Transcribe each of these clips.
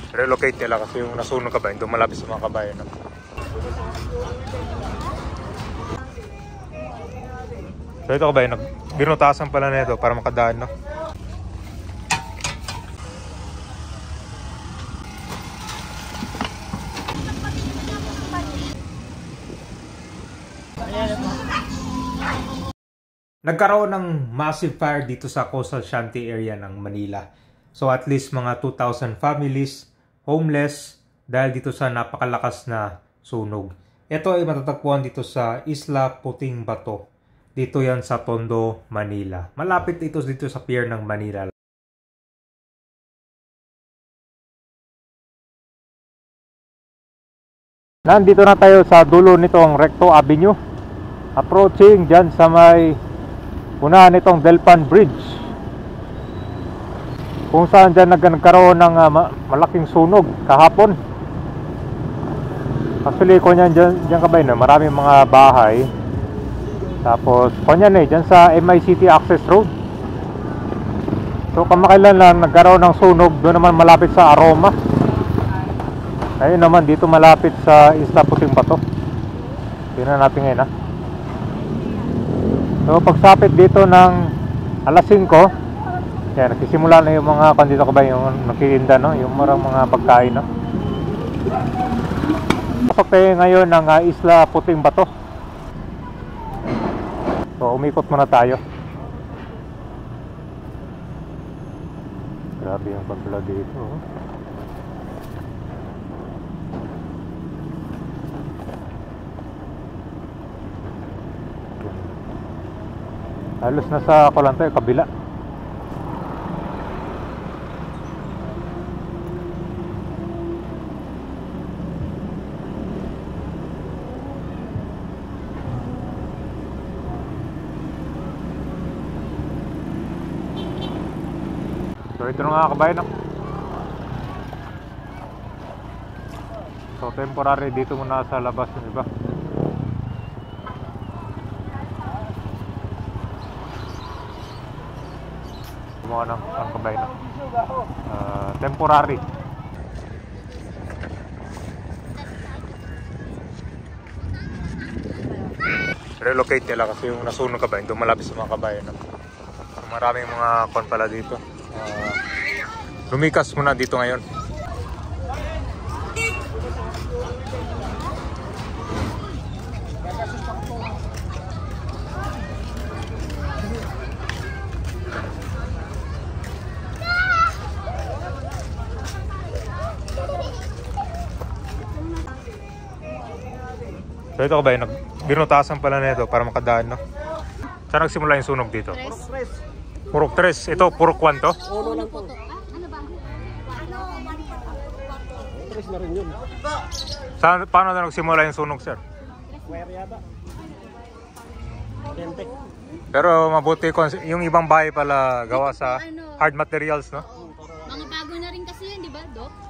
relocate nila kasi yung nasunog kabayan doon malapit sa mga kabayan. No? So ito kabayan, binutasan pala na ito para makadaan. No? Nagkaroon ng massive fire dito sa coastal shanty area ng Manila. So at least mga 2,000 families homeless dahil dito sa napakalakas na sunog. Ito ay matatagpuan dito sa Isla Puting Bato. Dito yan sa Tondo, Manila. Malapit ito dito sa pier ng Manila. Nandito na tayo sa dulo nitong Recto Avenue. Approaching dyan sa may unahan nitong Delpan Bridge. Kung saan dyan nagkaroon ng malaking sunog kahapon. Actually, kunyan dyan kabay na maraming mga bahay. Tapos, kunyan dyan sa MICT Access Road. So, kamakailan lang nagkaroon ng sunog. Doon naman malapit sa Aroma. Ayun naman dito malapit sa Isla Puting Bato. Tingnan natin ngayon So pagsapit dito ng alas 5, yan, nagsisimula na yung mga kandito ka ba yung nakiinda, no? Yung mga pagkain, no? Pasok tayo ngayon ng Isla Puting Bato. So umikot muna tayo. Grabe yung pagpula dito. Halos nasa ako lang tayo, kabila. So ito na nga kabayan, no? So temporary dito muna sa labas yung iba. Mga ng kabayan, no? Temporary. Relocate nila kasi yung nasunog kabayan doon malapit sa mga kabayan, no? Maraming mga kon pala dito. Lumikas muna dito ngayon. So ito kabayan, binutasan pala na ito para makadaan, no? Saan nagsimula yung sunog dito? Purok 3. Ito, Purok 1 to? Uno lang po. Ano ba? Tres na rin yun. Saan, paano na nagsimula yung sunog, sir? Wire yata. Kente. Pero mabuti yung ibang bahay pala gawa sa hard materials, no? Mga bago na rin kasi yun, di ba, Dok?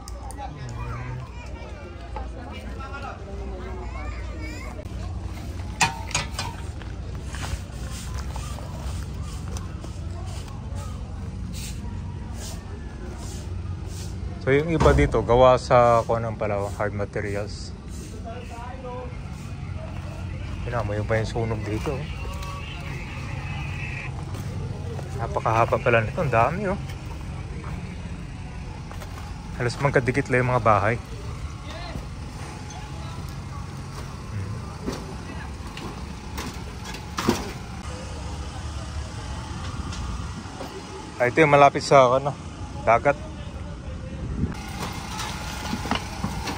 So yung iba dito gawa sa kuanang pala hard materials. Tinamoy pa yung sunog dito. Napakahaba pala nito, ang dami, oh. Halos magkadikit lang yung mga bahay. Ito yung malapit sa dagat.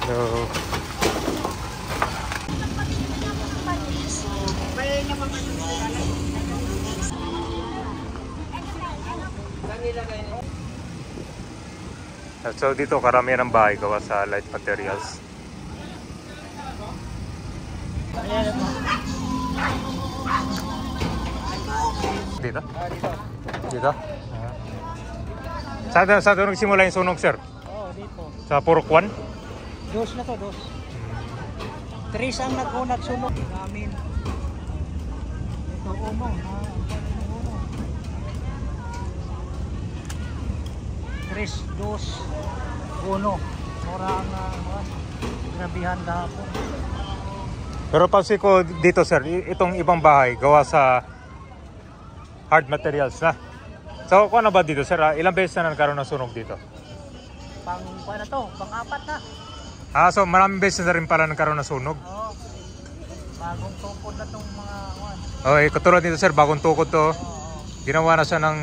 So, so dito karamihan ng bahay gawa sa light materials. Dito? Dito? Saan doon nagsimula yung sunog, sir? Oo, dito. Sa Purok 1? Dos na to, dos. Tres ang nag-unat sunog namin. Ito, uno. Tres, dos, uno. Mura ang grabihan dahapon. Pero pansin ko dito sir, itong ibang bahay gawa sa hard materials na. So kung ano ba dito sir, ilang beses na nagkaroon ng sunog dito? Paano to? Pang-apat na. So maraming beses na rin pala nagkaroon ng sunog. Oo. Bagong tukod na tong mga Okay, katulad dito sir, bagong tukod to. Oo. Ginawa na siya ng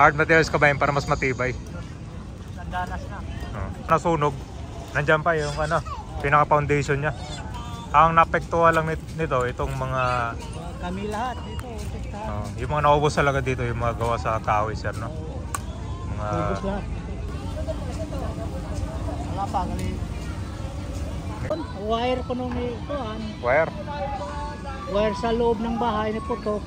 hard materials kabayan para mas matibay. Nagdanas na. Nasunog, nandyan pa yung pinaka-foundation niya. Ang napektuhan lang nito, itong mga... Kami lahat dito. yung mga naubos talaga dito, yung mga gawa sa kahoy sir, no? Mga... Ubus lahat. Wala pa, galing. Wire ko nung ikuan. Wire? Wire sa loob ng bahay ni Putok.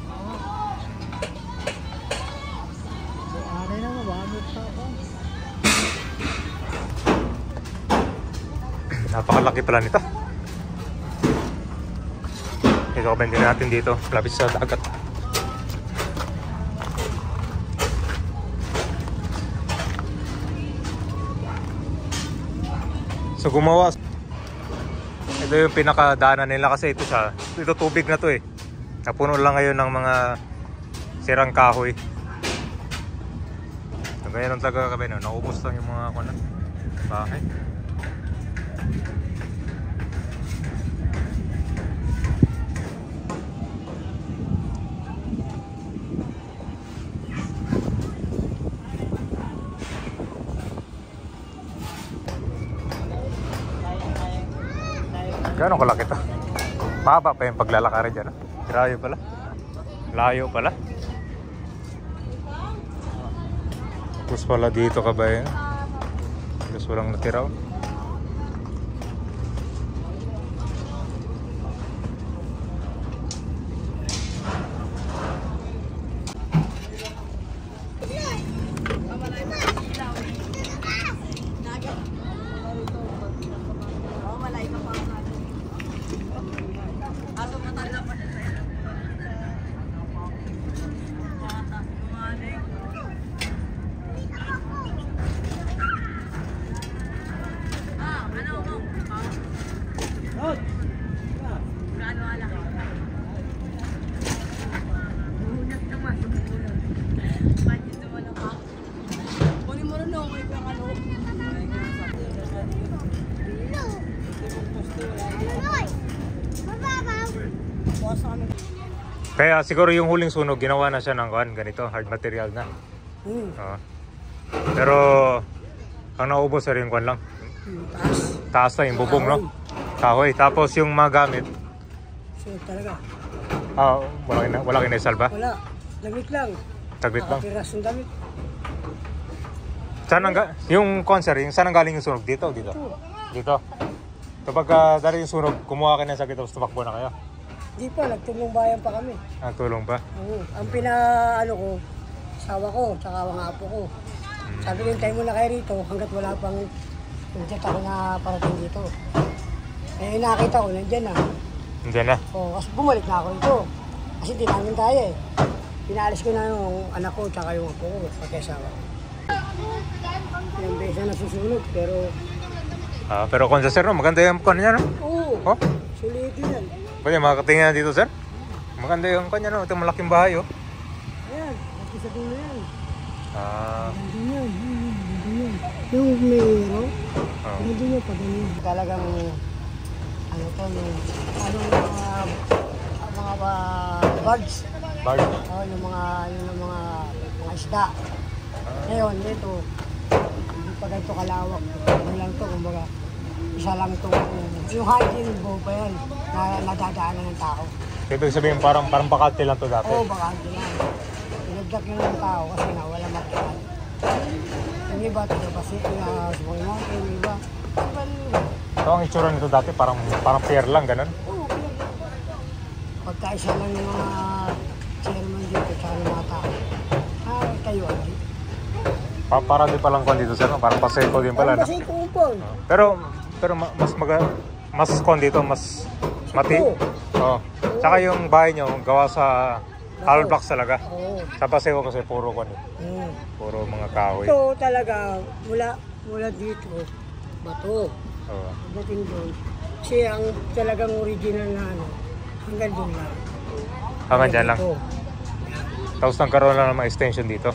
Ano na mabangot sa ako. Napakalaki pala nito. Ito ka din natin dito, lapit sa dagat. So gumawa. Ito yung pinakadaanan nila kasi ito tubig na to eh. Napuno lang ngayon ng mga sirang kahoy. So ganyan ang talaga kami, no? Naubos lang yung mga bahay. Gano'ng kalaki ito? Mahaba pa yung paglalakarin dyan. Grabe pala. Layo pala. Tapos pala dito ka ba yun? Tapos walang natiraw. Kaya siguro yung huling sunog, ginawa na siya ng ganito, hard material na. Pero ang naubos na rin lang. Taas na yung bubong, no? Kahoy. Tapos yung mga gamit. Talaga. Wala kayo naisalba? Wala. Damit lang. Taglit lang. Piras ng damit. Yung concert, saan ang galing yung sunog? Dito? Dito. Kapag dali yung sunog, kumuha ka na sa sakit tapos tumakbo na kayo? Hindi pa, nagtulong bayan pa kami. Nagtulong pa? Oo. Ang ko, asawa ko, tsaka mga apo ko. Sabi ko, tayo muna kayo rito hanggat wala pang nandiyan ako na parating dito. Eh, nakita ko, nandiyan na. Nandiyan na? Oo, kasi bumalik na ako rito. Kasi di namin kaya eh. Pinalis ko na yung anak ko, tsaka yung apo ko, pati asawa. Ilang beses na nasusunog, pero... pero kung sa sir, no? Maganda yung kanya, no? Oo, sulit yan. Pwede makakatingin dito, sir? Maganda yung kanya, no? Ito malaking bahay, oh. Ayan, natin sa dulo yan. Hindi yan. Yung mayro, hindi nyo pa ganyan. Talagang, mga birds. Bird? Oo, yung mga isda. Ngayon, dito, hindi pa ganito kalawak. Ano lang to, kumbaga, isa lang to. Yung hygiene bow pa yan, na nadadaanan ng tao. Ibig sabihin, parang bakante lang to dati? Oo, bakante lang. Pinagdak yun ng tao kasi wala makikaan. Yung iba, kasi sumay natin, yung iba. So, ang itsura nito dati, parang pier lang, ganun? Oo, pagkaisa lang yung mga chairman dito, tsaka yung mga tao. Kayo, Para din palang kwan dito, sir, no? Parang paseko din pala, no? Paseko po. Pero mas kwan dito, mas mati. Oo. Tsaka yung bahay nyo, gawa sa hollow blocks talaga. Oo. Sa paseko kasi puro kwan eh. Puro mga kahoy. Ito talaga, mula dito, bato. Oo. Pagdating doon, kasi ang talagang original na ano, hanggang doon lang. Hanggang dyan lang. Bato. Tapos nagkaroon lang ng mga extension dito.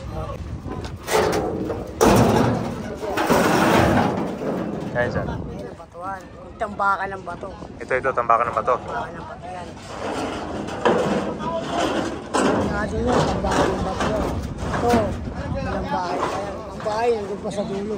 Ayan siya. Ayun ang batuan. Yung tambakan ng bato. Ito, tambakan ng bato. Tambakan ng bato yan. Kasi yun, tambakan ng bato yan. Ito, walang bahay pa yan. Ang bahay nandun pa sa dulo.